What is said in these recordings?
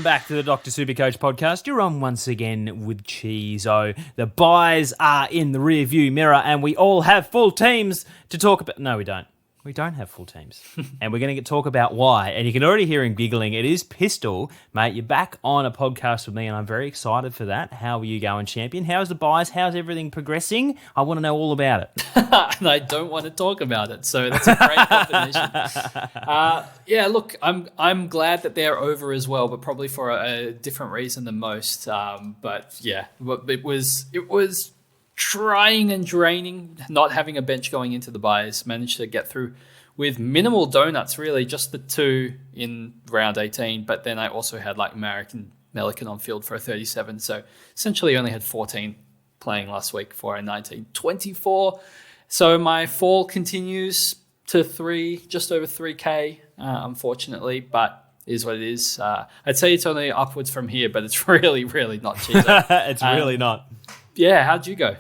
back to the Dr. Supercoach podcast. You're on once again with Cheezo. The buys are in the rear view mirror and we all have full teams to talk about. No, we don't. We don't have full teams. And we're going to talk about why. And you can already hear him giggling. It is Pistol. Mate, you're back on a podcast with me and I'm very excited for that. How are you going, champion? How's the buys? How's everything progressing? I want to know all about it. And I don't want to talk about it. So that's a great combination. Yeah, look, I'm glad that they're over as well, but probably for a different reason than most. But yeah, it was trying and draining, not having a bench going into the buys. Managed to get through with minimal donuts, really, just the two in round 18. But then I also had like Marek and Melican on field for a 37. So essentially only had 14 playing last week for a 19-24. So my fall continues to just over 3K, unfortunately, but is what it is. I'd say it's only upwards from here, but it's really, really not cheap. It's really not. Yeah, how'd you go?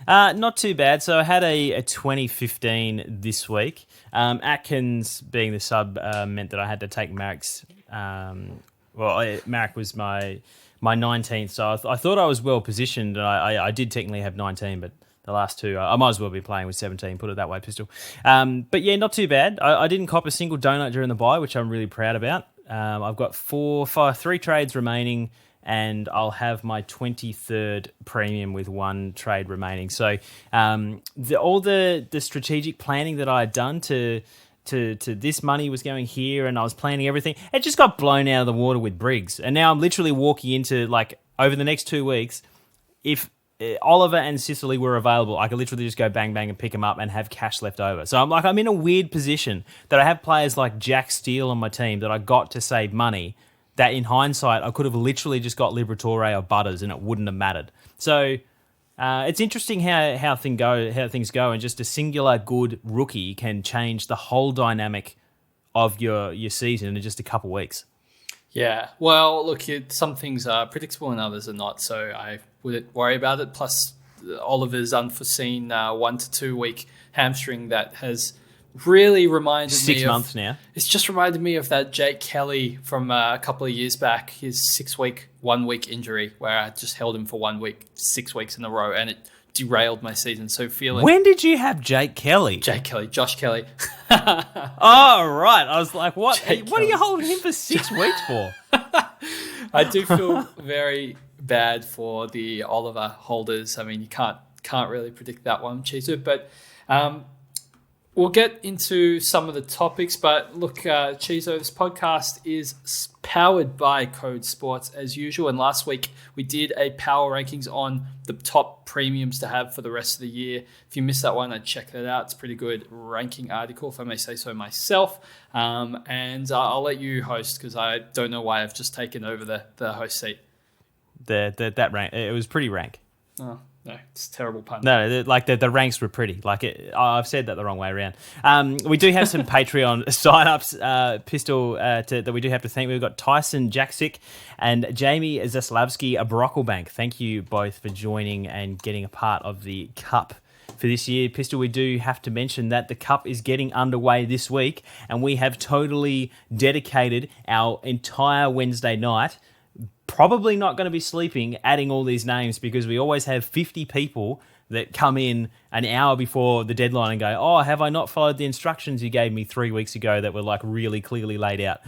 Not too bad. So I had a 2015 this week. Atkins being the sub meant that I had to take Marek's. Marek was my 19th, so I thought I was well positioned. And I did technically have 19, but the last two, I might as well be playing with 17, put it that way, Pistol. But yeah, not too bad. I didn't cop a single donut during the bye, which I'm really proud about. I've got three trades remaining, and I'll have my 23rd premium with one trade remaining. So all the strategic planning that I had done to this money was going here, and I was planning everything, it just got blown out of the water with Briggs. And now I'm literally walking into, like, over the next 2 weeks, if Oliver and Sicily were available, I could literally just go bang, bang and pick them up and have cash left over. So I'm in a weird position that I have players like Jack Steele on my team that I got to save money, that in hindsight, I could have literally just got Liberatore or Butters and it wouldn't have mattered. So it's interesting how things go, and just a singular good rookie can change the whole dynamic of your season in just a couple weeks. Yeah, well, look, some things are predictable and others are not, so I wouldn't worry about it. Plus, Oliver's unforeseen 1 to 2 week hamstring that has really reminded me 6 months now. It's just reminded me of that Jake Kelly from a couple of years back, his 6 week, 1 week injury, where I just held him for 1 week, 6 weeks in a row, and it derailed my season. So When did you have Jake Kelly? Josh Kelly. Oh, right. I was like, what? What are you holding him for 6 weeks for? I do feel very bad for the Oliver holders. I mean, you can't really predict that one, Cheezo, but we'll get into some of the topics, but look, Cheezo, this podcast is powered by Code Sports as usual. And last week we did a power rankings on the top premiums to have for the rest of the year. If you missed that one, I'd check that out. It's a pretty good ranking article, if I may say so myself. And I'll let you host because I don't know why I've just taken over the host seat. That rank, it was pretty rank. Oh. No, it's a terrible pun. No, like the ranks were pretty. I've said that the wrong way around. We do have some Patreon sign-ups, Pistol, that we do have to thank. We've got Tyson Jaksic and Jamie Zaslavsky Brocklebank. Thank you both for joining and getting a part of the Cup for this year. Pistol, we do have to mention that the Cup is getting underway this week, and we have totally dedicated our entire Wednesday night, probably not going to be sleeping, adding all these names, because we always have 50 people that come in an hour before the deadline and go, oh, have I not followed the instructions you gave me 3 weeks ago that were like really clearly laid out?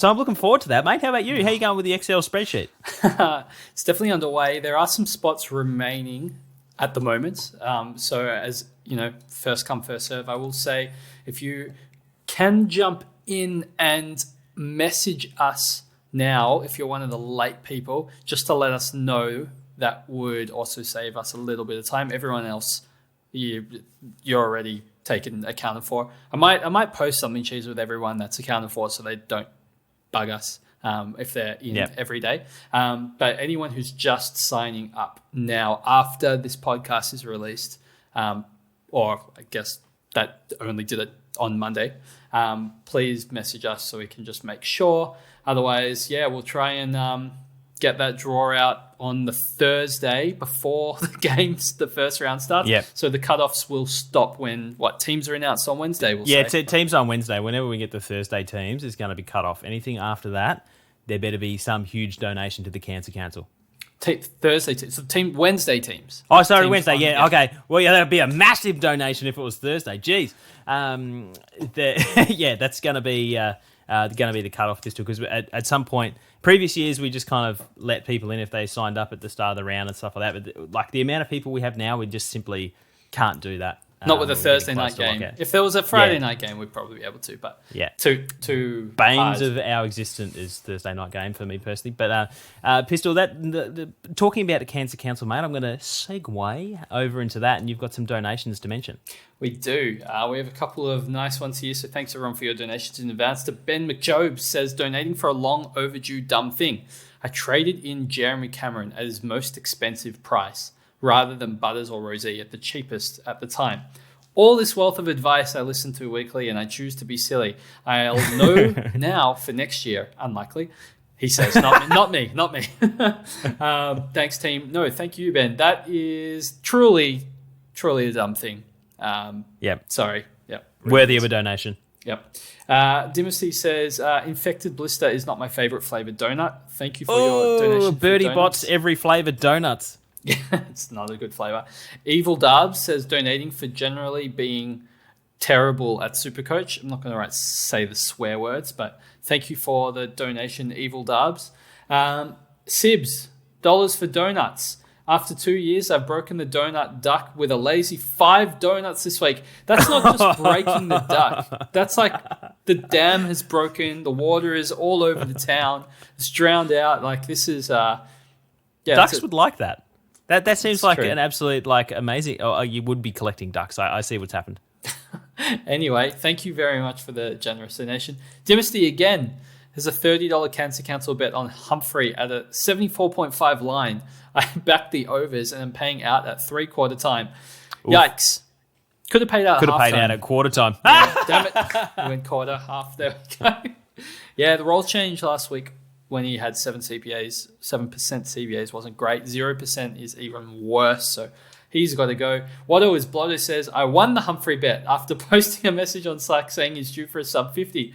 So I'm looking forward to that, mate. How about you? How are you going with the Excel spreadsheet? It's definitely underway. There are some spots remaining at the moment. So as you know, first come, first serve, I will say, if you can jump in and message us now, if you're one of the late people, just to let us know, that would also save us a little bit of time. Everyone else, you're already taken accounted for. I might post something, Cheese, with everyone that's accounted for, so they don't bug us if they're in every day. But anyone who's just signing up now after this podcast is released, or I guess that only did it on Monday, please message us so we can just make sure. Otherwise, we'll try and get that draw out on the Thursday before the games, the first round starts. Yep. So the cutoffs will stop when teams are announced on Wednesday. Teams on Wednesday. Whenever we get the Thursday teams, it's going to be cut off. Anything after that, there better be some huge donation to the Cancer Council. Thursday teams. So Wednesday teams. Oh, sorry, Team Wednesday. fund, Yeah, okay. Well, yeah, that'd be a massive donation if it was Thursday. Jeez. That's going to be the cutoff this too, because at some point, previous years, we just kind of let people in if they signed up at the start of the round and stuff like that. But like the amount of people we have now, we just simply can't do that. Not with a Thursday night game. If there was a Friday night game, we'd probably be able to. But two banes of our existence is Thursday night game for me personally. But Pistol, talking about the Cancer Council, mate, I'm going to segue over into that, and you've got some donations to mention. We do. We have a couple of nice ones here. So thanks everyone for your donations in advance. To Ben McJob says, donating for a long overdue dumb thing. I traded in Jeremy Cameron at his most expensive price, rather than Butters or Rosie at the cheapest at the time. All this wealth of advice I listen to weekly and I choose to be silly. I'll know now for next year. Unlikely. He says, not me. Thanks, team. No, thank you, Ben. That is truly a dumb thing. Sorry. Yep. Worthy of a donation. Yep. Dimosy says, infected blister is not my favorite flavored donut. Thank you for your donation. Birdie Bots, every flavored donuts. Yeah, it's not a good flavor. Evil Darbs says donating for generally being terrible at SuperCoach. I'm not going to say the swear words, but thank you for the donation, Evil Darbs. Sibs, dollars for donuts. After 2 years, I've broken the donut duck with a lazy 5 donuts this week. That's not just breaking the duck. That's like the dam has broken. The water is all over the town. It's drowned out. Like this is... Ducks would like that. That seems like true. an absolute amazing. Oh, you would be collecting ducks. I see what's happened. Anyway, thank you very much for the generous donation. Dimosty again has a $30 Cancer Council bet on Humphrey at a 74.5 line. I backed the overs and I'm paying out at 3/4 time. Oof. Yikes! Could have paid out. Could have paid out at quarter time. Yeah, damn it! We went quarter, half. There we go. Yeah, the role change last week, when he had 7% CBAs wasn't great. 0% is even worse. So he's got to go. Watto is Blotto says, I won the Humphrey bet after posting a message on Slack saying he's due for a sub 50.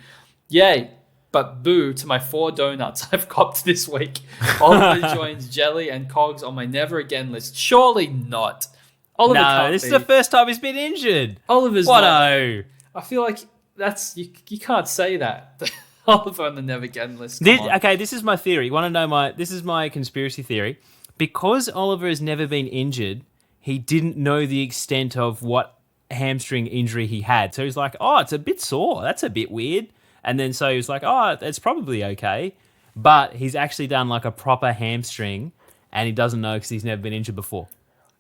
Yay. But boo to my 4 donuts I've copped this week. Oliver joins Jelly and Cogs on my never again list. Surely not. Oliver this is the first time he's been injured. Oliver's Watto. I feel like that's you can't say that. Oliver on the never again list. This is my theory. You want to know this is my conspiracy theory. Because Oliver has never been injured, he didn't know the extent of what hamstring injury he had. So he's like, oh, it's a bit sore. That's a bit weird. And then so he was like, oh, it's probably okay. But he's actually done like a proper hamstring and he doesn't know because he's never been injured before.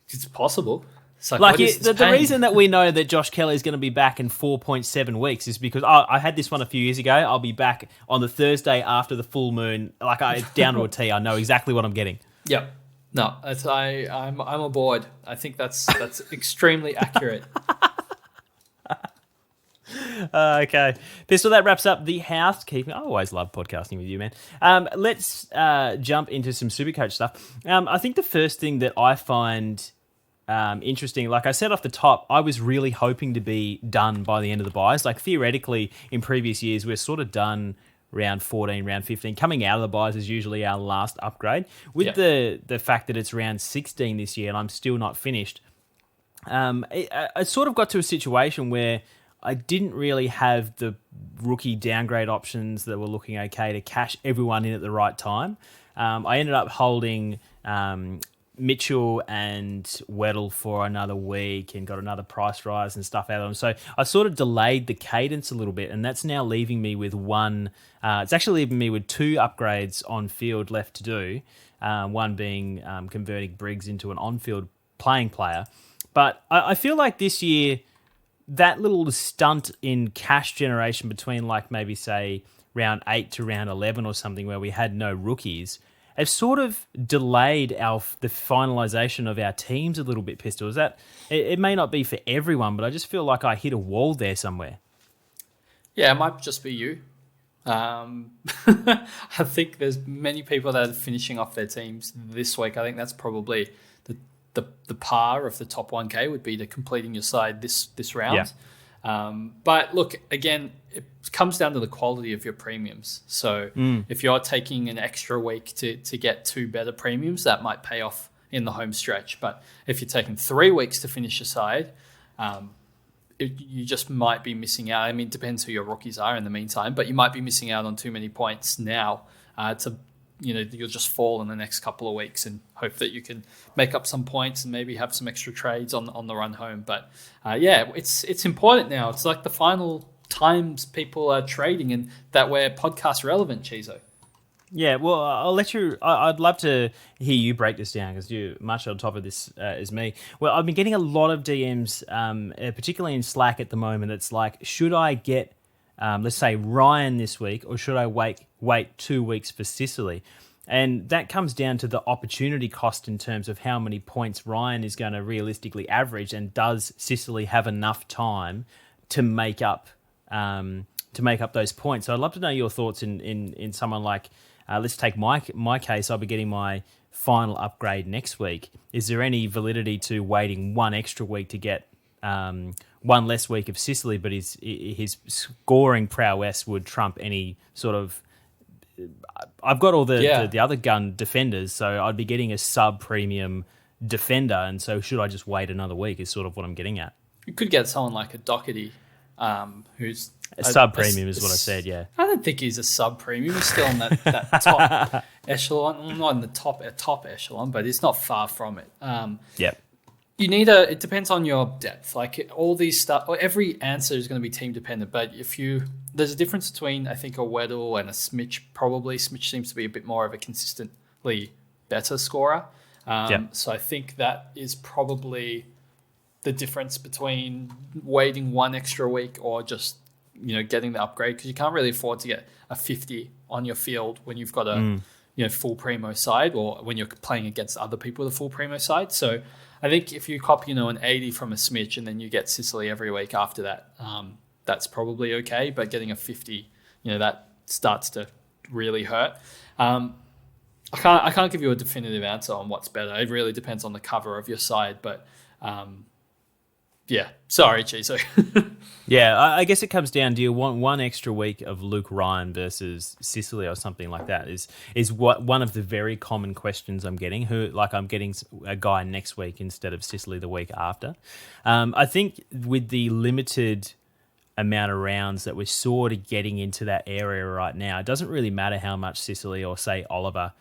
It's possible. It's the reason that we know that Josh Kelly is going to be back in 4.7 weeks is because I had this one a few years ago. I'll be back on the Thursday after the full moon. It's down to a T. I know exactly what I'm getting. Yep. No, I'm aboard. I think that's extremely accurate. Okay. Pistol, that wraps up the housekeeping. I always love podcasting with you, man. Let's jump into some SuperCoach stuff. I think the first thing that I find interesting, like I said off the top, I was really hoping to be done by the end of the buys. Like theoretically, in previous years, we're sort of done round 14, round 15. Coming out of the buys is usually our last upgrade. With the fact that it's round 16 this year and I'm still not finished, I sort of got to a situation where I didn't really have the rookie downgrade options that were looking okay to cash everyone in at the right time. I ended up holding Mitchell and Weddle for another week and got another price rise and stuff out of them. So I sort of delayed the cadence a little bit, and that's now leaving me with one. It's actually leaving me with 2 upgrades on field left to do. One being converting Briggs into an on-field playing player. But I feel like this year, that little stunt in cash generation between maybe say round 8 to round 11 or something where we had no rookies, have sort of delayed the finalisation of our teams a little bit, Pistol. Is that it may not be for everyone, but I just feel like I hit a wall there somewhere. Yeah, it might just be you. I think there's many people that are finishing off their teams this week. I think that's probably the par of the top 1K would be to completing your side this round. But look, again, it comes down to the quality of your premiums. So if you're taking an extra week to get 2 better premiums, that might pay off in the home stretch. But if you're taking 3 weeks to finish your side, you just might be missing out. I mean, it depends who your rookies are in the meantime, but you might be missing out on too many points now you'll just fall in the next couple of weeks and hope that you can make up some points and maybe have some extra trades on the run home. But it's important now. It's like the final times people are trading, and that we're podcast relevant, Cheezo. Yeah, well, I'll let you. I'd love to hear you break this down because you're much on top of this as me. Well, I've been getting a lot of DMs, particularly in Slack at the moment. It's like, should I get, let's say, Ryan this week, or should I wait 2 weeks for Sicily? And that comes down to the opportunity cost in terms of how many points Ryan is going to realistically average, and does Sicily have enough time to make up those points? So I'd love to know your thoughts in someone like. Let's take my case. I'll be getting my final upgrade next week. Is there any validity to waiting 1 extra week to get 1 less week of Sicily, but his scoring prowess would trump any sort of... I've got all the other gun defenders, so I'd be getting a sub-premium defender, and so should I just wait another week is sort of what I'm getting at. You could get someone like a Doherty, who's... A sub-premium is what I said, yeah. I don't think he's a sub-premium. He's still on that top echelon. Well, not in the top echelon, but it's not far from it. You need it depends on your depth. Like all these stuff, or every answer is going to be team dependent. But there's a difference between, I think, a Weddle and a Smitch, probably. Smitch seems to be a bit more of a consistently better scorer. So I think that is probably the difference between waiting 1 extra week or just getting the upgrade, because you can't really afford to get a 50 on your field when you've got a full primo side, or when you're playing against other people with a full primo side. So I think if you cop an 80 from a Smitch and then you get Sicily every week after that, that's probably okay. But getting a 50, that starts to really hurt. I can't give you a definitive answer on what's better. It really depends on the cover of your side, but sorry, Cheezo. I guess it comes down, do you want 1 extra week of Luke Ryan versus Sicily or something like that is what one of the very common questions I'm getting. I'm getting a guy next week instead of Sicily the week after. I think with the limited amount of rounds that we're sort of getting into that area right now, it doesn't really matter how much Sicily or, say, Oliver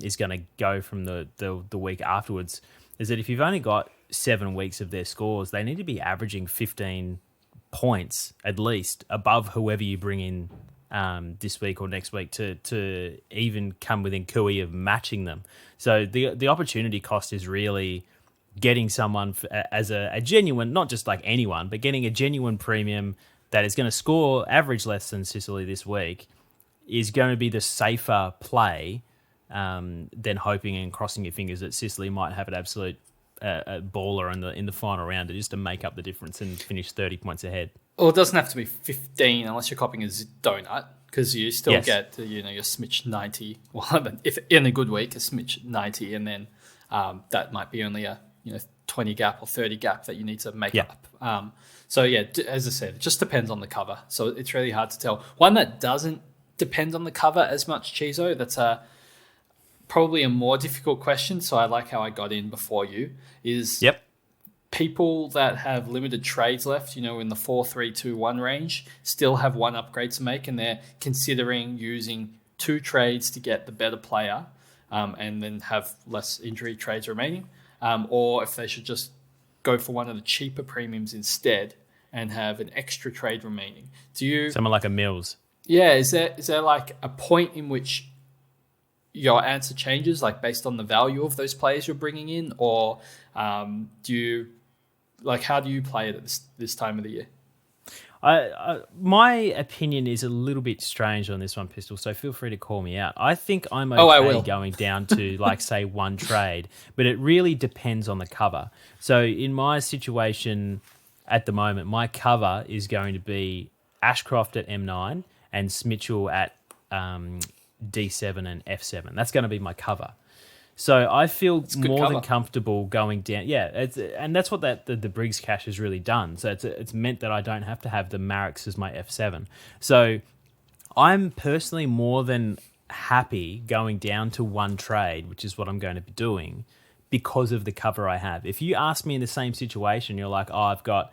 is going to go from the week afterwards, is that if you've only got 7 weeks of their scores, they need to be averaging 15 points at least above whoever you bring in this week or next week to even come within cooey of matching them. So the opportunity cost is really getting someone as a genuine, not just like anyone, but getting a genuine premium that is going to score average less than Sicily this week is going to be the safer play than hoping and crossing your fingers that Sicily might have an absolute a baller in the final round just to make up the difference and finish 30 points ahead. Well, it doesn't have to be 15 unless you're copying a donut, because you still get your Smitch 90. Well, if in a good week, a Smitch 90, and then that might be only a 20 gap or 30 gap that you need to make up. As I said, it just depends on the cover. So it's really hard to tell. One that doesn't depend on the cover as much, Cheezo, that's probably a more difficult question, so I like how I got in before you, is people that have limited trades left, in the 4-3-2-1 range, still have 1 upgrade to make, and they're considering using 2 trades to get the better player and then have less injury trades remaining, or if they should just go for one of the cheaper premiums instead and have an extra trade remaining. Someone like a Mills? Yeah, is there like a point in which your answer changes, like based on the value of those players you're bringing in, or how do you play it at this time of the year? My opinion is a little bit strange on this one, Pistol, so feel free to call me out. I think I'm going down to say 1 trade, but it really depends on the cover. So in my situation at the moment, my cover is going to be Ashcroft at M9 and Smitchell at D7 and F7. That's going to be my cover. So I feel more cover. than comfortable going down. Yeah, and that's what the Briggs cash has really done. So it's meant that I don't have to have the Mareks as my F7. So I'm personally more than happy going down to one trade, which is what I'm going to be doing because of the cover I have. If you ask me in the same situation, you're like, oh, I've got...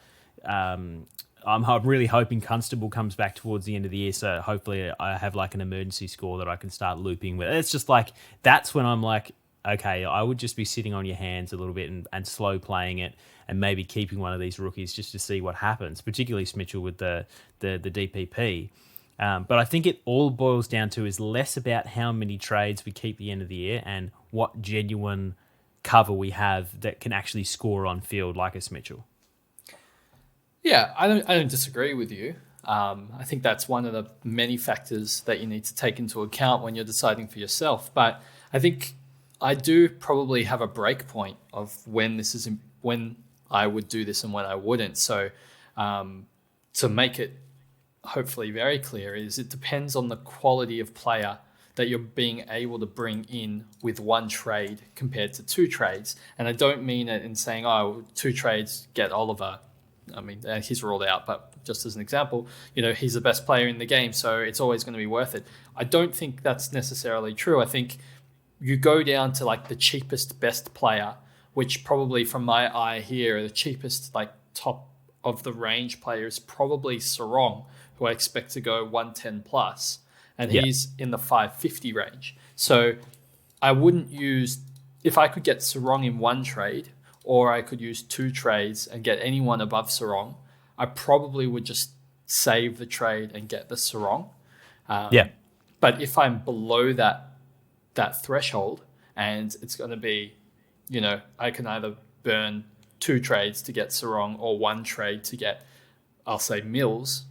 I'm really hoping Constable comes back towards the end of the year, so hopefully I have like an emergency score that I can start looping with. It's just like, that's when I'm like, okay, I would just be sitting on your hands a little bit and slow playing it and maybe keeping one of these rookies just to see what happens, particularly Smitchell with the DPP. But I think it all boils down to is less about how many trades we keep at the end of the year and what genuine cover we have that can actually score on field like a Smitchell. Yeah, I don't disagree with you. I think that's one of the many factors that you need to take into account when you're deciding for yourself. But I think I do probably have a break point of when I would do this and when I wouldn't. So to make it hopefully very clear is it depends on the quality of player that you're being able to bring in with one trade compared to two trades. And I don't mean it in saying, oh, two trades get Oliver. I mean, he's ruled out, but just as an example, he's the best player in the game, so it's always going to be worth it. I don't think that's necessarily true. I think you go down to like the cheapest, best player, which probably from my eye here, the cheapest, like top of the range player is probably Sarong, who I expect to go 110 plus, and he's in the 550 range. So I wouldn't use, if I could get Sarong in one trade, or I could use two trades and get anyone above Sarong, I probably would just save the trade and get the Sarong. But if I'm below that threshold and it's going to be, I can either burn two trades to get Sarong or one trade to get, I'll say, Mills,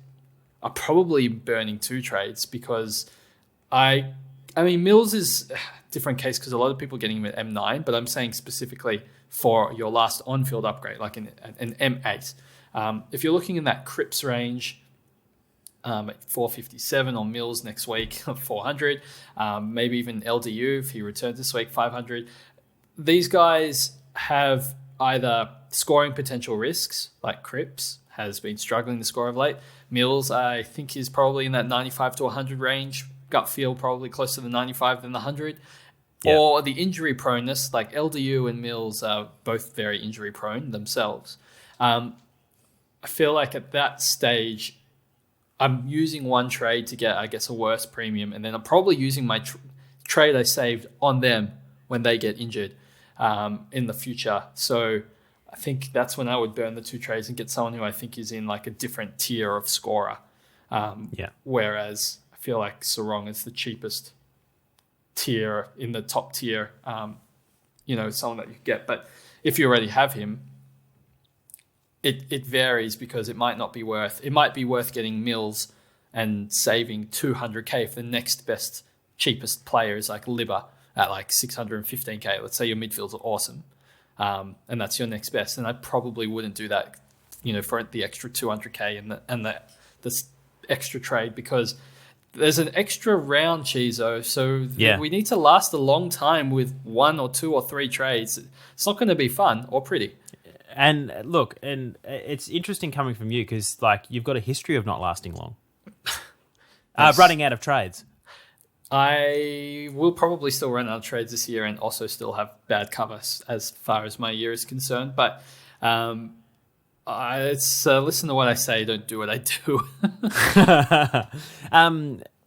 I'm probably burning two trades because I mean, Mills is a different case because a lot of people are getting him at M9, but I'm saying specifically for your last on-field upgrade, like an M8. If you're looking in that Cripps range, at 457 on Mills next week, 400, maybe even LDU if he returns this week, 500. These guys have either scoring potential risks, like Cripps has been struggling to score of late. Mills, I think, is probably in that 95 to 100 range. Gut feel probably closer to the 95 than the 100. Yeah. Or the injury proneness, like LDU and Mills are both very injury prone themselves. I feel like at that stage, I'm using one trade to get, I guess, a worse premium, and then I'm probably using my trade I saved on them when they get injured in the future. So I think that's when I would burn the two trades and get someone who I think is in like a different tier of scorer. Whereas I feel like Sarong is the cheapest tier in the top tier, someone that you get. But if you already have him, it varies because it might be worth getting Mills and saving 200k if the next best cheapest player is like Libba at like 615k. Let's say your midfields are awesome, and that's your next best. And I probably wouldn't do that, for the extra 200k and the extra trade because there's an extra round, Cheezo, so we need to last a long time with one or two or three trades. It's not going to be fun or pretty. And look, and it's interesting coming from you because, like, you've got a history of not lasting long. Running out of trades. I will probably still run out of trades this year and also still have bad covers as far as my year is concerned. But it's listen to what I say, don't do what I do.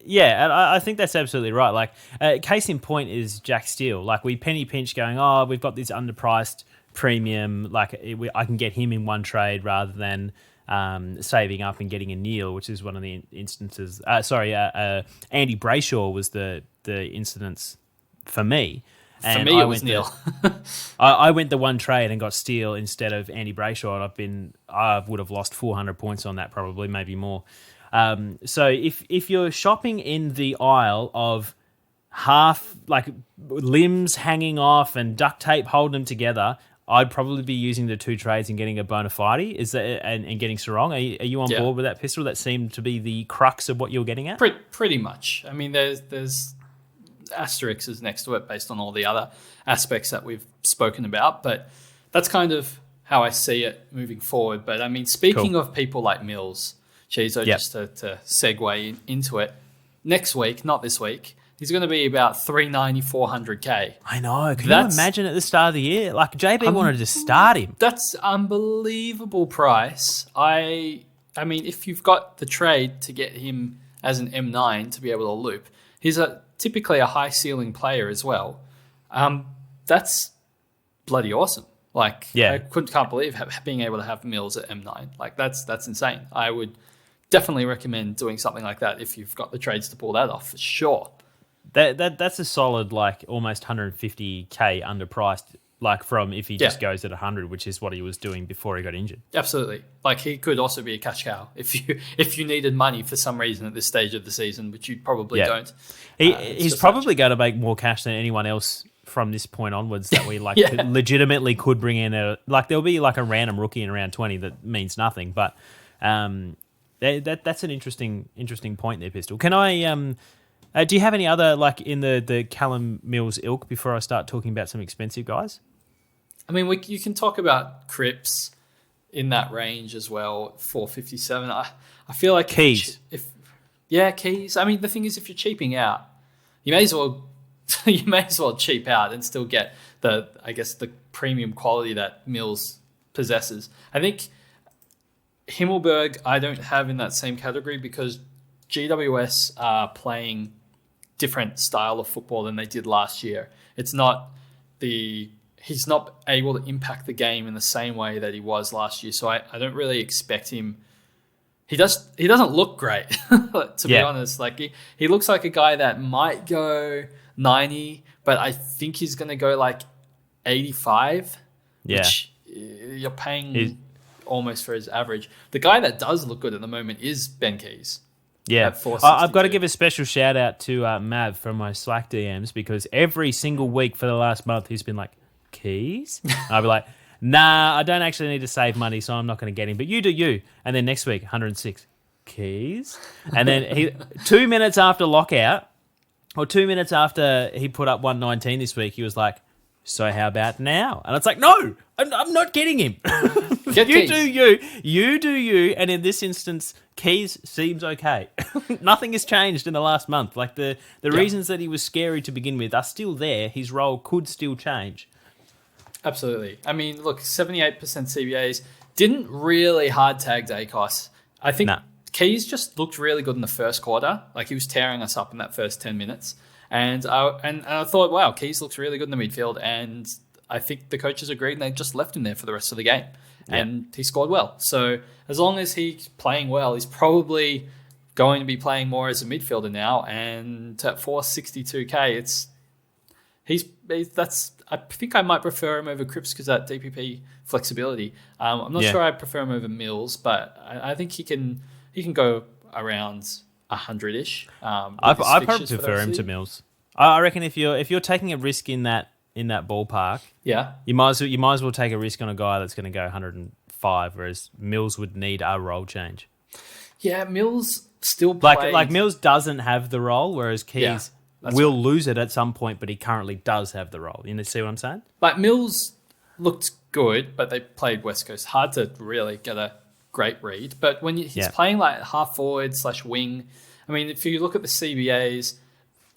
Yeah, and I think that's absolutely right. Like, case in point is Jack Steele. Like, we penny pinch going, oh, we've got this underpriced premium. Like, I can get him in one trade rather than saving up and getting a Neil, which is one of the instances. Andy Brayshaw was the incidents for me. And for me, it was Neil. I went the one trade and got Steele instead of Andy Brayshaw, and I would have lost 400 points on that, probably, maybe more. So if you're shopping in the aisle of half, like, limbs hanging off and duct tape holding them together, I'd probably be using the two trades and getting a bona fide. Is that and getting Sarong? Are you on board with that, Pistol? That seemed to be the crux of what you're getting at. Pretty much. I mean, there's asterisks is next to it based on all the other aspects that we've spoken about. But that's kind of how I see it moving forward. But I mean, speaking of people like Mills, Cheezo, just to segue into it, next week, not this week, he's going to be about 390, 400K. I know. Can you imagine at the start of the year? Like, JB wanted to start him. That's unbelievable price. I mean, if you've got the trade to get him as an M9 to be able to loop, he's typically a high ceiling player as well. That's bloody awesome. Like, I can't believe being able to have Mills at M9. Like, that's insane. I would definitely recommend doing something like that if you've got the trades to pull that off, for sure. That's a solid, like, almost 150K underpriced, like, from if he just goes at 100, which is what he was doing before he got injured. Absolutely. Like, he could also be a cash cow if you needed money for some reason at this stage of the season, which you probably don't. He's probably going to make more cash than anyone else from this point onwards that we legitimately could bring in. There'll be like a random rookie in around 20 that means nothing, but that's an interesting point there, Pistol. Can I? Do you have any other, like, in the Callum Mills ilk before I start talking about some expensive guys? I mean, you can talk about Cripps in that range as well, 457. I feel like Keys. Keys. I mean, the thing is, if you're cheaping out, you may as well cheap out and still get the premium quality that Mills possesses. I think Himmelberg I don't have in that same category because GWS are playing different style of football than they did last year. He's not able to impact the game in the same way that he was last year. So I don't really expect him. He doesn't look great, to be honest. Like he looks like a guy that might go 90, but I think he's going to go like 85, which you're paying almost for his average. The guy that does look good at the moment is Ben Keys. Yeah, I've got to give a special shout out to Mav from my Slack DMs because every single week for the last month he's been like, Keys? I'll be like, nah, I don't actually need to save money, so I'm not going to get him. But you do you. And then next week, 106, Keys? And then 2 minutes after lockout, or 2 minutes after he put up 119 this week, he was like, so how about now? And it's like, no, I'm not getting him. You do you. And in this instance, Keys seems okay. Nothing has changed in the last month. Like the reasons that he was scary to begin with are still there. His role could still change. Absolutely. I mean, look, 78% CBAs didn't really hard tag Dacos. I think Keys just looked really good in the first quarter. Like he was tearing us up in that first 10 minutes. And I thought, wow, Keys looks really good in the midfield. And I think the coaches agreed and they just left him there for the rest of the game. Yeah. And he scored well. So as long as he's playing well, he's probably going to be playing more as a midfielder now. And at 462K, I think I might prefer him over Cripps because of that DPP flexibility. I'm not sure I prefer him over Mills, but I think he can go around 100-ish. I probably prefer him to Mills. I reckon if you're taking a risk in that ballpark, you might as well take a risk on a guy that's going to go 105, whereas Mills would need a role change. Yeah, Mills still plays. Like Mills doesn't have the role, whereas Keys will lose it at some point, but he currently does have the role. You see what I'm saying? Like Mills looked good, but they played West Coast. Hard to really get a great read. But when he's playing like half forward / wing, I mean, if you look at the CBAs,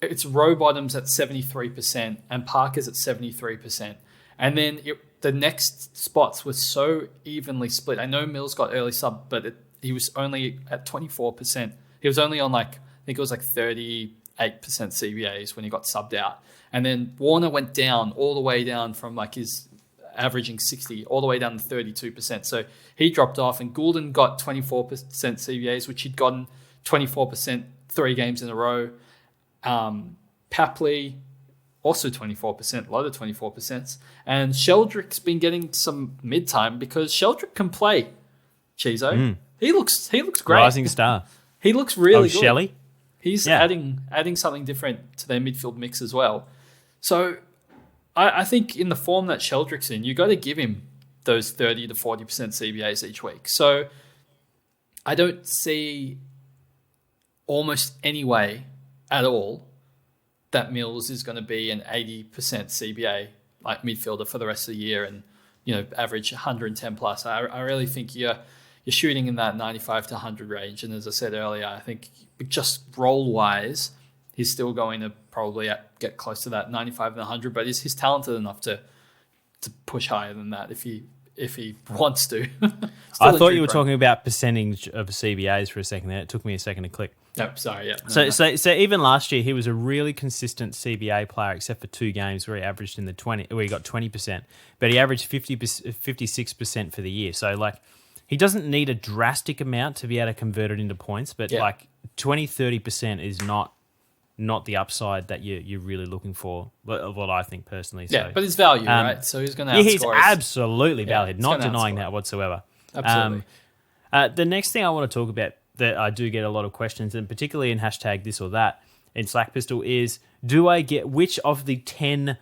it's row bottoms at 73% and Parker's at 73%. And then the next spots were so evenly split. I know Mills got early sub, but he was only at 24%. He was only on I think it was 38% CBAs when he got subbed out. And then Warner went down all the way down from his averaging 60 all the way down to 32%. So he dropped off and Goulden got 24% CBAs, which he'd gotten 24% 3 games in a row. Papley, also 24%, a lot of 24%. And Sheldrick's been getting some mid-time because Sheldrick can play, Cheezo. He looks great. Rising star. He looks really good. Shelley? He's adding something different to their midfield mix as well. So I think in the form that Sheldrick's in, you got to give him those 30 to 40% CBAs each week. So I don't see almost any way at all that Mills is going to be an 80% CBA like midfielder for the rest of the year and, average 110 plus. I really think you're shooting in that 95 to 100 range. And as I said earlier, I think just role wise, he's still going to probably get close to that 95 and 100, but he's talented enough to push higher than that if he wants to. I thought you were talking about percentage of CBAs for a second there. It took me a second to click. Yep, sorry, yeah. So even last year, he was a really consistent CBA player, except for 2 games where he averaged in the 20, where he got 20%, but he averaged 56% for the year. So like, he doesn't need a drastic amount to be able to convert it into points, but like 20-30% is not the upside that you're really looking for, what I think personally. Yeah, so, but it's value, right? So he's going to outscore. Yeah, he's absolutely valid, not denying that whatsoever. Absolutely. The next thing I want to talk about that I do get a lot of questions, and particularly in hashtag this or that in Slack Pistol, is do I get which of the 10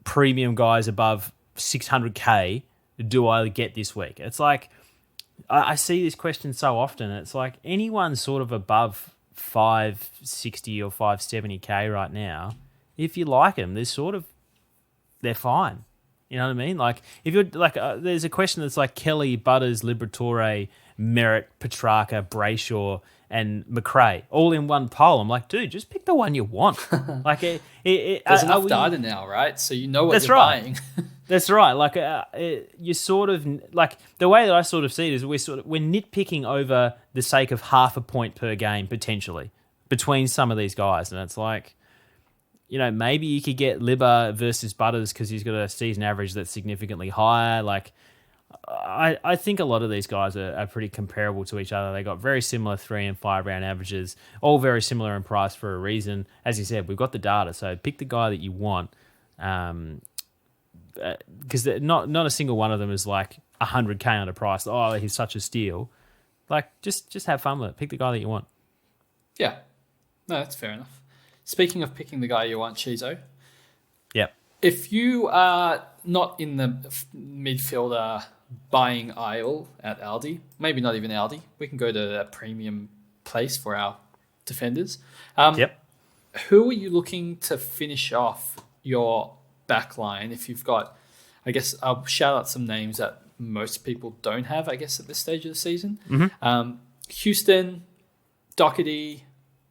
premium guys above 600K do I get this week? It's like, I see this question so often. It's like anyone sort of above 560 or 570K right now, if you like them, they're fine. You know what I mean? Like, if you're like, there's a question that's like Kelly, Butters, Liberatore, Merritt, Petrarca, Brayshaw, and McRae all in one poll. I'm like, dude, just pick the one you want. Like, there's enough data now, right? So you know what you're buying. That's right. Like, you sort of like the way that I sort of see it is we're nitpicking over the sake of half a point per game potentially between some of these guys, and it's like, maybe you could get Libba versus Butters because he's got a season average that's significantly higher. Like, I think a lot of these guys are pretty comparable to each other. They got very similar 3 and 5 round averages, all very similar in price for a reason. As you said, we've got the data, so pick the guy that you want. Because not a single one of them is like 100K underpriced. Oh, he's such a steal. Like, just have fun with it. Pick the guy that you want. Yeah. No, that's fair enough. Speaking of picking the guy you want, Cheezo. Yep. If you are not in the midfielder buying aisle at Aldi, maybe not even Aldi, we can go to a premium place for our defenders. Yep. Who are you looking to finish off your back line if you've got, I guess I'll shout out some names that most people don't have, I guess, at this stage of the season. Mm-hmm. Houston, Doherty,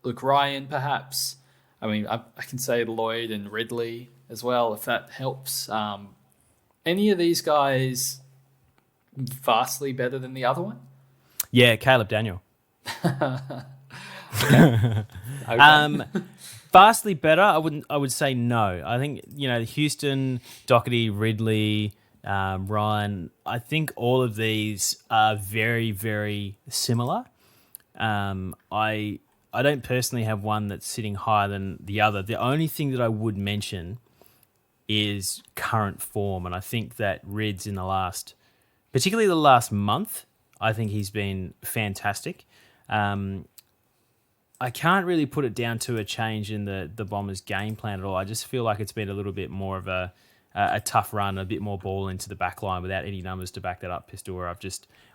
Luke Ryan, perhaps. I mean, I can say Lloyd and Ridley as well, if that helps. Any of these guys vastly better than the other one? Yeah, Caleb Daniel. Okay. Vastly better, I would say no. I think, Houston, Doherty, Ridley, Ryan, I think all of these are very, very similar. I don't personally have one that's sitting higher than the other. The only thing that I would mention is current form, and I think that Rids particularly the last month, I think he's been fantastic. I can't really put it down to a change in the Bombers' game plan at all. I just feel like it's been a little bit more of a tough run, a bit more ball into the back line without any numbers to back that up, Pistol, where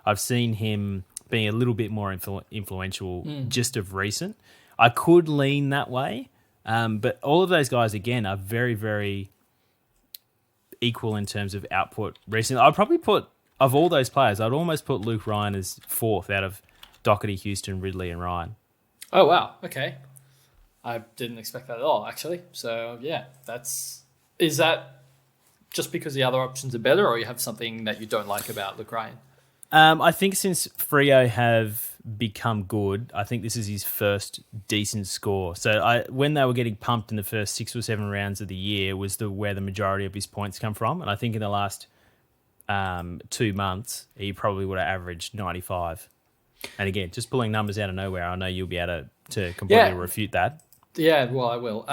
I've seen him being a little bit more influential just of recent. I could lean that way, but all of those guys, again, are very, very equal in terms of output recently. I'd probably put, of all those players, I'd almost put Luke Ryan as 4th out of Doherty, Houston, Ridley, and Ryan. Oh, wow. Okay. I didn't expect that at all, actually. So, yeah, is that just because the other options are better, or you have something that you don't like about Luke Ryan? I think since Freo have become good, I think this is his first decent score. So when they were getting pumped in the first 6 or 7 rounds of the year was where the majority of his points come from. And I think in the last 2 months, he probably would have averaged 95. And again, just pulling numbers out of nowhere, I know you'll be able to completely refute that. Yeah, well, I will.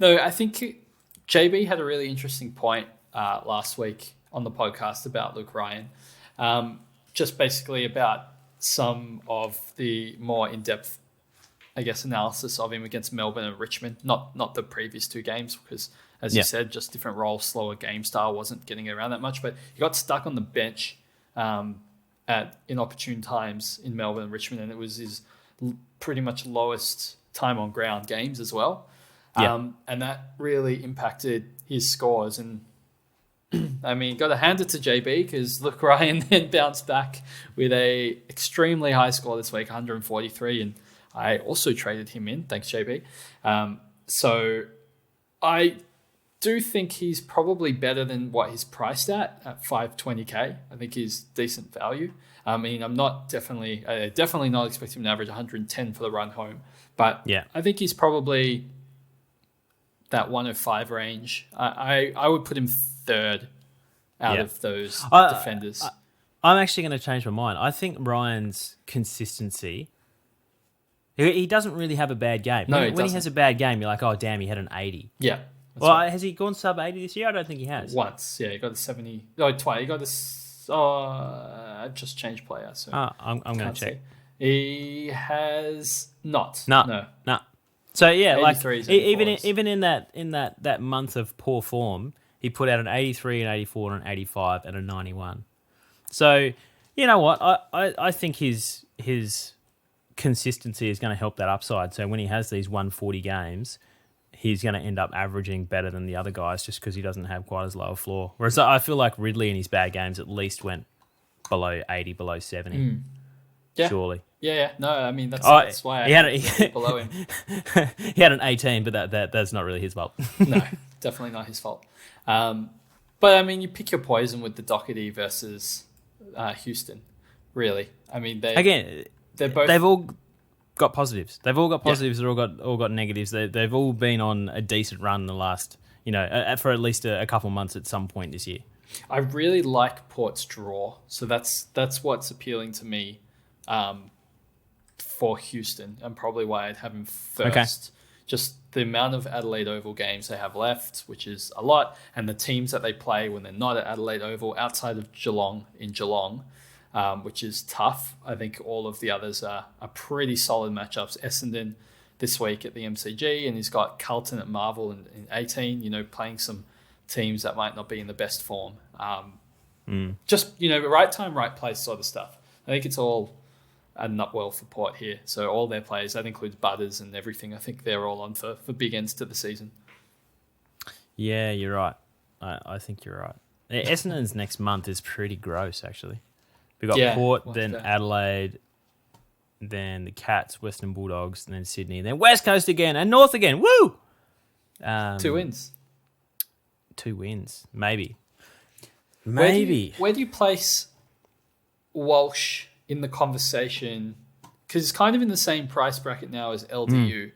No, I think JB had a really interesting point last week on the podcast about Luke Ryan. Just basically about some of the more in-depth, I guess, analysis of him against Melbourne and Richmond. Not the previous 2 games, because, as you said, just different role, slower game style, wasn't getting around that much. But he got stuck on the bench at inopportune times in Melbourne and Richmond, and it was his pretty much lowest time on ground games as well. And that really impacted his scores. And I mean, got to hand it to JB because Luke Ryan then bounced back with a extremely high score this week, 143, and I also traded him in. Thanks, JB. So I do think he's probably better than what he's priced at 520k. I think he's decent value. I mean, I definitely not expecting him to average 110 for the run home, but I think he's probably that 105 range. I would put him third out of those defenders. I'm actually going to change my mind. I think Ryan's consistency. He doesn't really have a bad game. No, when he has a bad game, you're like, oh damn, he had an 80. Yeah. Well, right. Has he gone sub 80 this year? I don't think he has. Once, yeah, he got a 70. No, twice. He got a. I just changed player. So I'm going to check. See. He has not. No. So yeah, like 83s even in that month of poor form, he put out an 83, an 84, an 85, and a 91. So you know what? I think his consistency is going to help that upside. So when he has these 140 games, he's going to end up averaging better than the other guys just because he doesn't have quite as low a floor. Whereas I feel like Ridley in his bad games at least went below 80, below 70. Yeah. Surely. Yeah. No, I mean, that's why I had below him. He had an 18, but that's not really his fault. No, definitely not his fault. But, I mean, you pick your poison with the Doherty versus Houston, really. I mean, they've all got positives. They've all got positives. They've all got negatives. They've all been on a decent run in the last, for at least a couple of months at some point this year. I really like Port's draw, so that's what's appealing to me for Houston, and probably why I'd have him first. Okay. Just the amount of Adelaide Oval games they have left, which is a lot, and the teams that they play when they're not at Adelaide Oval outside of Geelong, which is tough. I think all of the others are pretty solid matchups. Essendon this week at the MCG, and he's got Carlton at Marvel in 18, playing some teams that might not be in the best form. Just, right time, right place sort of stuff. I think it's all adding up well for Port here. So all their players, that includes Butters and everything, I think they're all on for big ends to the season. Yeah, you're right. I think you're right. Essendon's next month is pretty gross, actually. We've got Port, then Adelaide, then the Cats, Western Bulldogs, and then Sydney, then West Coast again, and North again. Woo! 2 wins. 2 wins. Maybe. Where do you place Walsh in the conversation? Because it's kind of in the same price bracket now as LDU.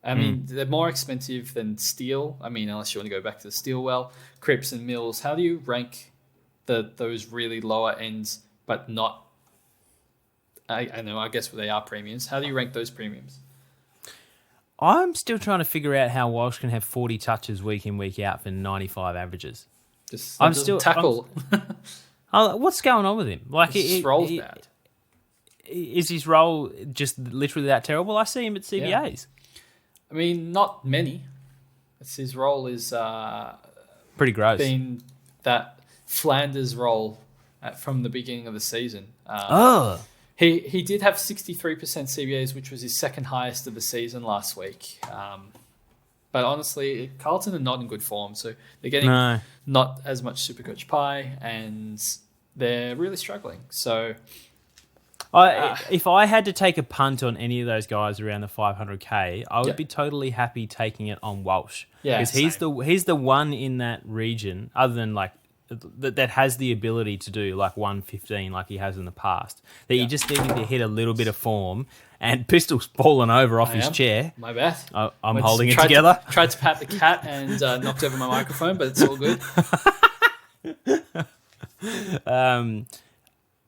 I mean, they're more expensive than Steele. I mean, unless you want to go back to the Steelwell, Cripps and Mills. How do you rank those really lower ends, but not? I know. I guess they are premiums. How do you rank those premiums? I'm still trying to figure out how Walsh can have 40 touches week in, week out for 95 averages. I'm still tackle. What's going on with him? Like his roll's bad. Is his role just literally that terrible? I see him at CBAs. Yeah. I mean, not many. His role is pretty gross. Been that Flanders role from the beginning of the season. He did have 63% CBAs, which was his second highest of the season last week. But honestly, Carlton are not in good form, so they're getting not as much SuperCoach pie, and they're really struggling. So, if I had to take a punt on any of those guys around the 500k, I would be totally happy taking it on Walsh. Yeah, because he's the one in that region, other than like that has the ability to do like 115 like he has in the past. That you just need to hit a little bit of form. And Pistol's fallen over off his chair. My bad. I'm holding it together. Tried to pat the cat and knocked over my microphone, but it's all good.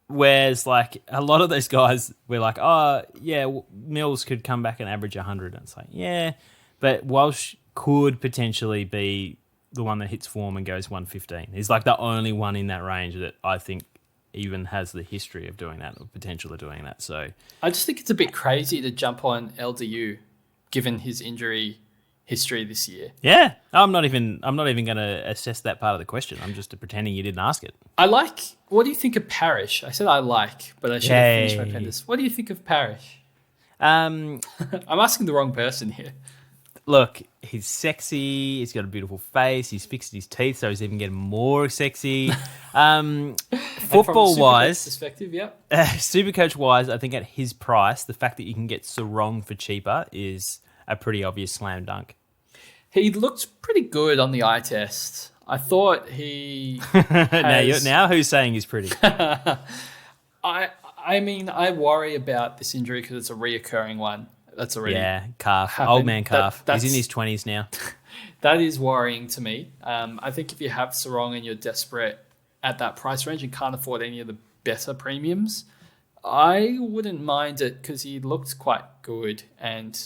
Whereas, like, a lot of those guys were like, Mills could come back and average 100. And it's like, yeah, but Walsh could potentially be the one that hits form and goes 115. He's like the only one in that range that I think even has the history of doing that or potential of doing that. So I just think it's a bit crazy to jump on LDU given his injury history this year. Yeah. I'm not even going to assess that part of the question. I'm just pretending you didn't ask it. What do you think of Parrish? I said I like, but I should have finished my pendus. What do you think of Parrish? I'm asking the wrong person here. look, he's sexy. He's got a beautiful face. He's fixed his teeth, so he's even getting more sexy. Football wise, perspective, yeah. Supercoach wise, I think at his price, the fact that you can get Sarong for cheaper is a pretty obvious slam dunk. He looked pretty good on the eye test. I thought he has... now who's saying he's pretty? I mean, I worry about this injury because it's a reoccurring one. That's already calf, happened. Old man calf. He's in his 20s now. That is worrying to me. I think if you have Sarong and you're desperate at that price range and can't afford any of the better premiums, I wouldn't mind it because he looked quite good and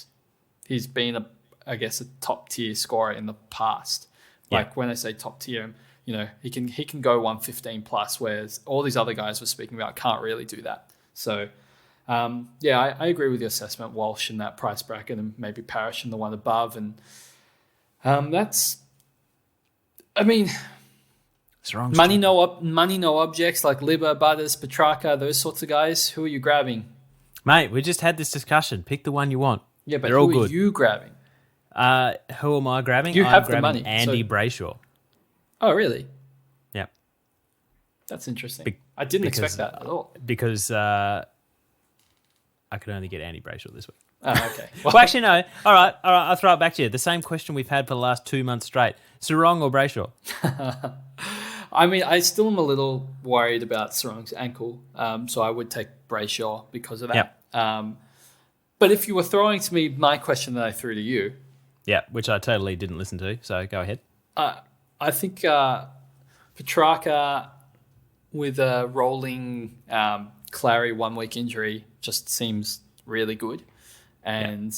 he's been a top tier scorer in the past. Like when I say top tier, he can go 115 plus, whereas all these other guys we're speaking about can't really do that. So. I agree with your assessment. Walsh in that price bracket and maybe Parrish in the one above. And that's, I mean, money no objects like Libba, Butters, Petrarca, those sorts of guys. Who are you grabbing? Mate, we just had this discussion. Pick the one you want. Yeah, but they're all who good. Are you grabbing? Who am I grabbing? You have the money. Andy Brayshaw. Oh, really? Yeah. That's interesting. I didn't expect that at all. Because... I could only get Andy Brayshaw this week. Oh, okay. Well, actually, no. All right. I'll throw it back to you. The same question we've had for the last 2 months straight. Sarong or Brayshaw? I mean, I still am a little worried about Sarong's ankle, so I would take Brayshaw because of that. Yep. But if you were throwing to me my question that I threw to you... Yeah, which I totally didn't listen to, so go ahead. I think Petrarca with a rolling Clary 1 week injury just seems really good. And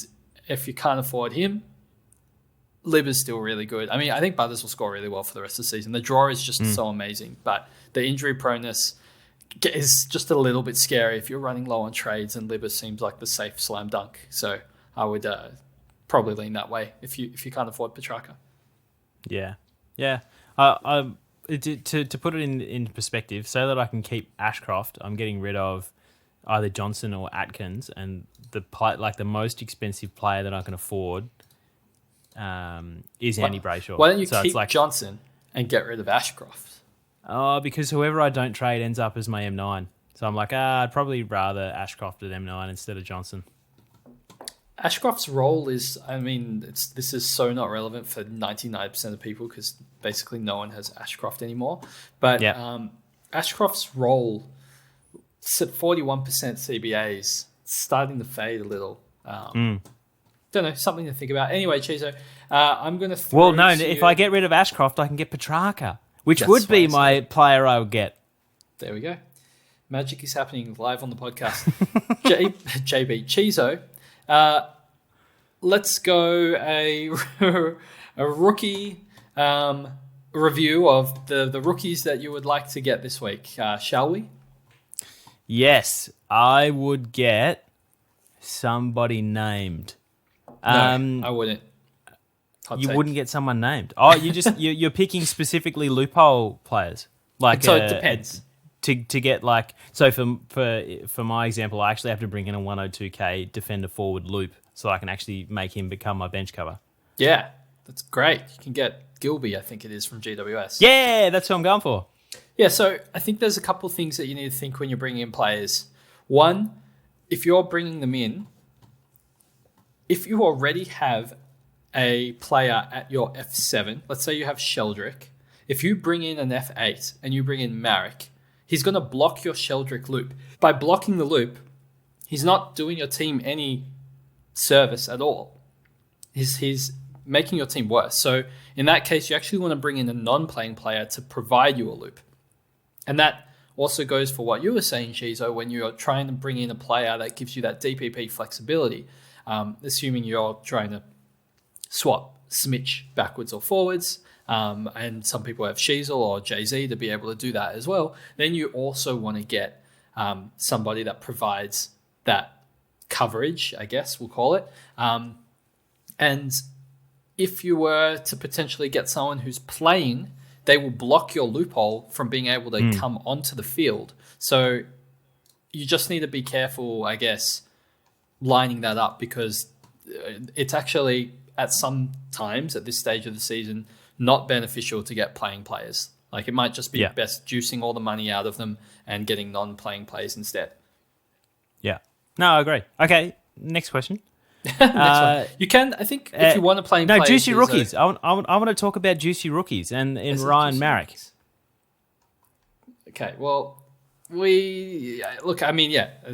if you can't afford him, Libba's still really good. I mean, I think Butters will score really well for the rest of the season. The draw is just so amazing, but the injury proneness is just a little bit scary if you're running low on trades, and Libba seems like the safe slam dunk. So I would probably lean that way if you can't afford Petrarca. Yeah. To put it in perspective, so that I can keep Ashcroft, I'm getting rid of either Johnson or Atkins, and the most expensive player that I can afford is Andy Brayshaw. Why don't you keep Johnson and get rid of Ashcroft? Oh, because whoever I don't trade ends up as my M9. So I'm like, I'd probably rather Ashcroft at M9 instead of Johnson. Ashcroft's role is, this is so not relevant for 99% of people because basically no one has Ashcroft anymore. But Ashcroft's role, it's at 41% CBAs, starting to fade a little. Don't know, something to think about. Anyway, Cheezo, I'm going to throw if I get rid of Ashcroft, I can get Petrarca, which would be my player I would get. There we go. Magic is happening live on the podcast. JB, Cheezo. Let's go a rookie review of the rookies that you would like to get this week. Shall we? Yes, I would get somebody named. No, I wouldn't. Wouldn't get someone named. Oh, you're picking specifically loophole players. So it depends. To get so for my example, I actually have to bring in a 102k defender forward loop so I can actually make him become my bench cover. Yeah, that's great. You can get Gilby, I think it is, from GWS. Yeah, that's who I'm going for. Yeah, so I think there's a couple of things that you need to think when you're bringing in players. One, if you're bringing them in, if you already have a player at your F7, let's say you have Sheldrick, if you bring in an F8 and you bring in Marek, he's going to block your Sheldrick loop. By blocking the loop, he's not doing your team any service at all. He's making your team worse. So in that case, you actually want to bring in a non-playing player to provide you a loop. And that also goes for what you were saying, Cheezo, when you're trying to bring in a player that gives you that DPP flexibility, assuming you're trying to swap Smitch backwards or forwards, and some people have Cheezel or Jay-Z to be able to do that as well, then you also want to get somebody that provides that coverage, I guess we'll call it. And if you were to potentially get someone who's playing, they will block your loophole from being able to come onto the field. So you just need to be careful, I guess, lining that up, because it's actually at some times at this stage of the season not beneficial to get playing players. Like it might just be best juicing all the money out of them and getting non-playing players instead. Yeah. No, I agree. Okay, next question. Next one. You can, I think, if you want to play players... No, juicy rookies. I want to talk about juicy rookies and Ryan Marek. Okay, well, he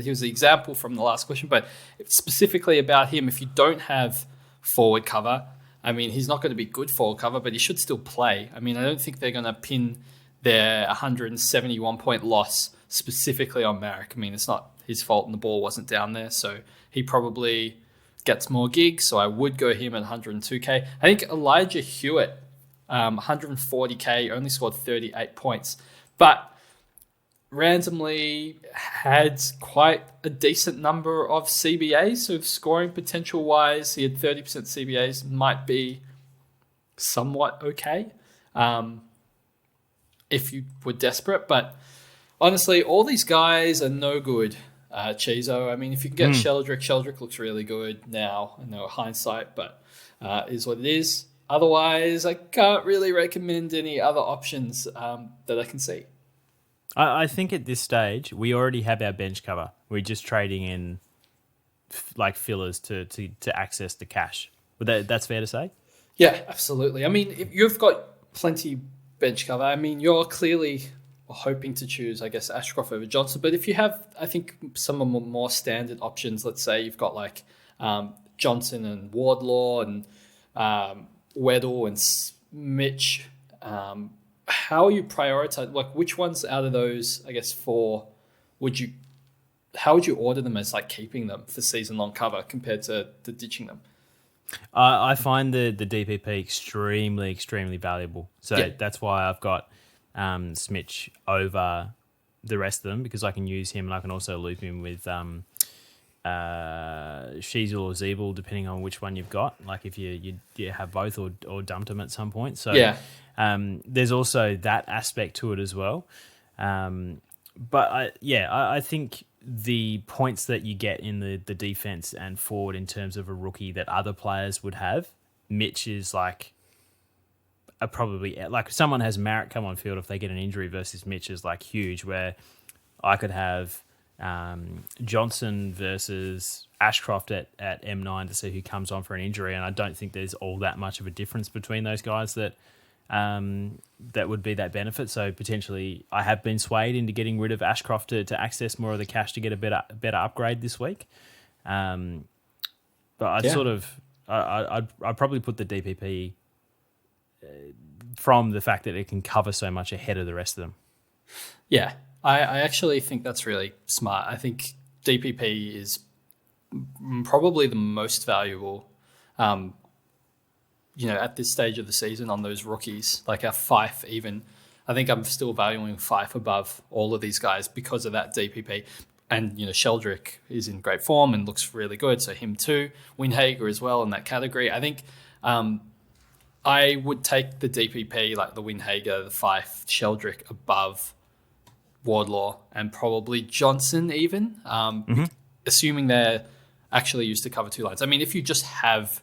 was the example from the last question, but specifically about him, if you don't have forward cover, I mean, he's not going to be good forward cover, but he should still play. I mean, I don't think they're going to pin their 171-point loss specifically on Marek. I mean, it's not his fault and the ball wasn't down there, so he probably gets more gigs, so I would go him at 102k. I think Elijah Hewitt, 140k, only scored 38 points, but randomly had quite a decent number of CBAs, so scoring potential wise, he had 30% CBAs, might be somewhat okay if you were desperate, but honestly, all these guys are no good. Cheezo, I mean, if you can get Sheldrick looks really good now. I know hindsight, but is what it is. Otherwise, I can't really recommend any other options that I can see. I think at this stage, we already have our bench cover. We're just trading in like fillers to access the cash. But that's fair to say? Yeah, absolutely. I mean, if you've got plenty bench cover. I mean, you're clearly hoping to choose, I guess, Ashcroft over Johnson. But if you have, I think, some of the more standard options, let's say you've got like Johnson and Wardlaw and Weddle and Mitch, how are you prioritize? Like, which ones out of those, I guess, four how would you order them as like keeping them for season-long cover compared to ditching them? I find the DPP extremely, extremely valuable. So that's why I've got Smitch over the rest of them, because I can use him and I can also loop him with Cheezo or Zeeble, depending on which one you've got. Like if you have both or dumped them at some point. So there's also that aspect to it as well. But I think the points that you get in the defense and forward in terms of a rookie that other players would have, Mitch is like probably like someone has Marek come on field if they get an injury versus Mitch is like huge, where I could have Johnson versus Ashcroft at M9 to see who comes on for an injury, and I don't think there's all that much of a difference between those guys that would be that benefit. So potentially I have been swayed into getting rid of Ashcroft to access more of the cash to get a better upgrade this week. But I'd probably put the DPP from the fact that it can cover so much ahead of the rest of them. Yeah, I actually think that's really smart. I think DPP is probably the most valuable at this stage of the season on those rookies, like our Fife even. I think I'm still valuing Fife above all of these guys because of that DPP. And, Sheldrick is in great form and looks really good, so him too. Winhager as well in that category. I think I would take the DPP, like the Winhager, the Fife, Sheldrick above Wardlaw and probably Johnson even, assuming they're actually used to cover two lines. I mean, if you just have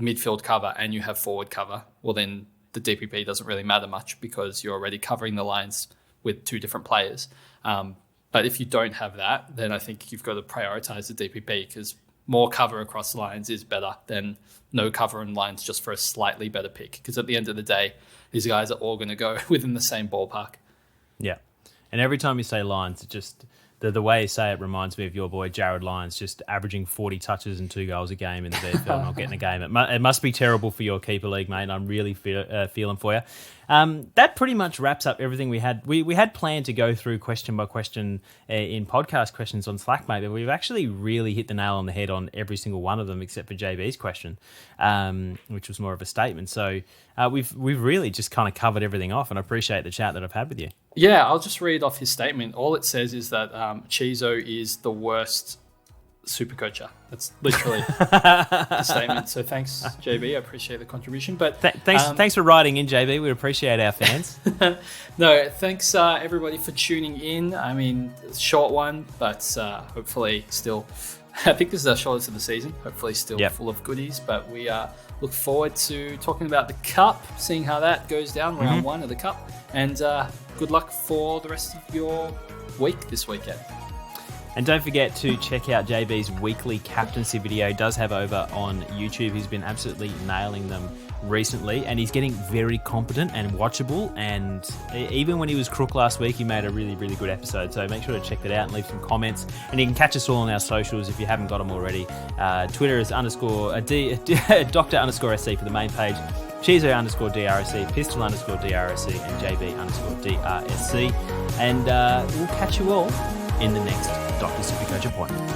midfield cover and you have forward cover, well then the DPP doesn't really matter much because you're already covering the lines with two different players. But if you don't have that, then I think you've got to prioritize the DPP because more cover across lines is better than no cover in lines just for a slightly better pick. Because at the end of the day, these guys are all going to go within the same ballpark. Yeah. And every time you say lines, it just the way you say it reminds me of your boy Jared Lyons, just averaging 40 touches and 2 goals a game in the VFL, not getting a game. It must be terrible for your keeper league, mate. I'm really feeling for you. That pretty much wraps up everything we had. We had planned to go through question by question in podcast questions on Slack, mate, but we've actually really hit the nail on the head on every single one of them except for JB's question, which was more of a statement. So we've really just kind of covered everything off, and I appreciate the chat that I've had with you. Yeah, I'll just read off his statement. All it says is that Cheezo is the worst SuperCoacher. That's literally the statement. So thanks, JB. I appreciate the contribution. But thanks for writing in, JB. We appreciate our fans. No, thanks everybody for tuning in. I mean, short one, but hopefully still. I think this is our shortest of the season. Hopefully still full of goodies. But we look forward to talking about the Cup, seeing how that goes down, round one of the Cup. And good luck for the rest of your week this weekend. And don't forget to check out JB's weekly captaincy video. He does have over on YouTube. He's been absolutely nailing them recently, and he's getting very competent and watchable. And even when he was crook last week, he made a really, really good episode. So make sure to check that out and leave some comments. And you can catch us all on our socials if you haven't got them already. Twitter is Dr. _SC for the main page. Cheezo _DRSC, Pistol _DRSC, and JB _DRSC. And we'll catch you all in the next Dr. SuperCoach appointment.